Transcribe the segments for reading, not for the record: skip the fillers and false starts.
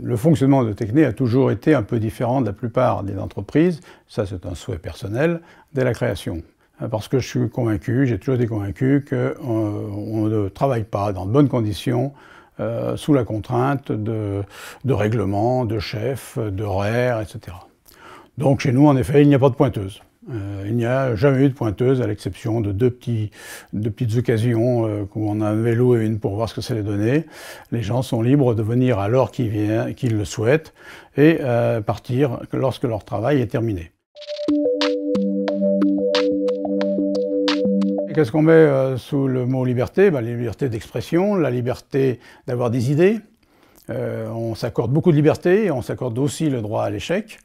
Le fonctionnement de Tecné a toujours été un peu différent de la plupart des entreprises, ça c'est un souhait personnel, dès la création. Parce que je suis convaincu, j'ai toujours été convaincu qu'on ne travaille pas dans de bonnes conditions sous la contrainte de règlements, de chefs, d'horaires, etc. Donc chez nous, en effet, il n'y a pas de pointeuse. Il n'y a jamais eu de pointeuse, à l'exception de deux petites occasions où on avait loué une pour voir ce que ça allait donner. Les gens sont libres de venir à l'heure qu'ils le souhaitent et partir lorsque leur travail est terminé. Qu'est-ce qu'on met sous le mot liberté? La liberté d'expression, la liberté d'avoir des idées. On s'accorde beaucoup de liberté et on s'accorde aussi le droit à l'échec.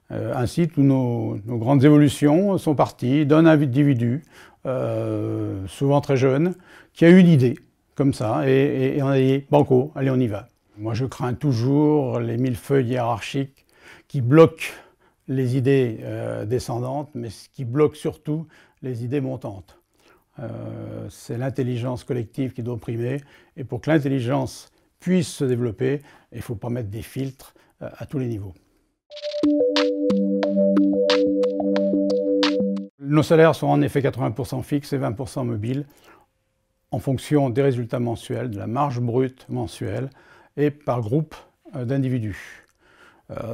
Ainsi, toutes nos grandes évolutions sont parties d'un individu, souvent très jeune, qui a eu une idée, comme ça, et on a dit « banco, allez, on y va ». Moi, je crains toujours les millefeuilles hiérarchiques qui bloquent les idées descendantes, mais qui bloquent surtout les idées montantes. C'est l'intelligence collective qui doit primer, et pour que l'intelligence puisse se développer, il ne faut pas mettre des filtres à tous les niveaux. Nos salaires sont en effet 80% fixes et 20% mobiles en fonction des résultats mensuels, de la marge brute mensuelle et par groupe d'individus.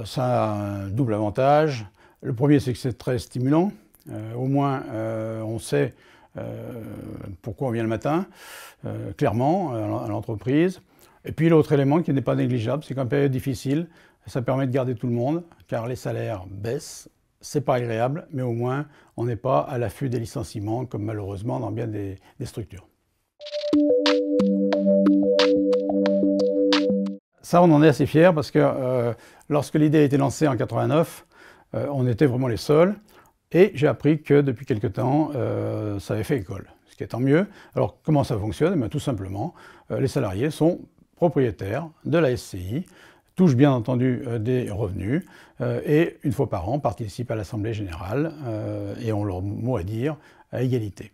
Ça a un double avantage. Le premier, c'est que c'est très stimulant. Au moins, on sait pourquoi on vient le matin, clairement, à l'entreprise. Et puis l'autre élément qui n'est pas négligeable, c'est qu'en période difficile, ça permet de garder tout le monde, car les salaires baissent. C'est pas agréable, mais au moins, on n'est pas à l'affût des licenciements, comme malheureusement dans bien des structures. Ça, on en est assez fiers parce que lorsque l'idée a été lancée en 89, on était vraiment les seuls. Et j'ai appris que depuis quelque temps, ça avait fait école, ce qui est tant mieux. Alors, comment ça fonctionne? Tout simplement, les salariés sont propriétaires de la SCI, touchent bien entendu des revenus et une fois par an participent à l'Assemblée générale et ont leur mot à dire à égalité.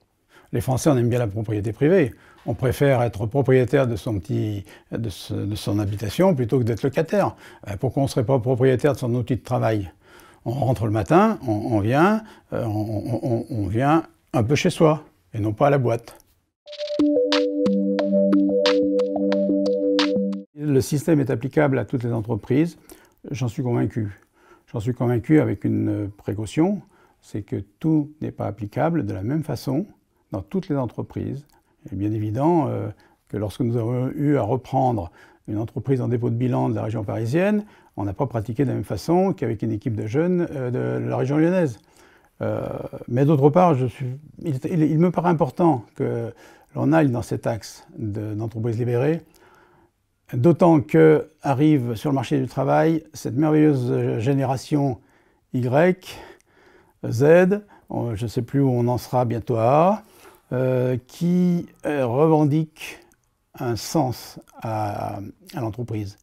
Les Français, on aime bien la propriété privée. On préfère être propriétaire de son habitation plutôt que d'être locataire. Pourquoi on ne serait pas propriétaire de son outil de travail? On rentre le matin, on vient un peu chez soi et non pas à la boîte. Le système est applicable à toutes les entreprises, j'en suis convaincu. J'en suis convaincu avec une précaution, c'est que tout n'est pas applicable de la même façon dans toutes les entreprises. Il est bien évident que lorsque nous avons eu à reprendre une entreprise en dépôt de bilan de la région parisienne, on n'a pas pratiqué de la même façon qu'avec une équipe de jeunes de la région lyonnaise. Mais d'autre part, il me paraît important que l'on aille dans cet axe d'entreprise libérée, d'autant qu'arrive sur le marché du travail cette merveilleuse génération Y, Z, je ne sais plus où on en sera bientôt à A, qui revendique un sens à l'entreprise.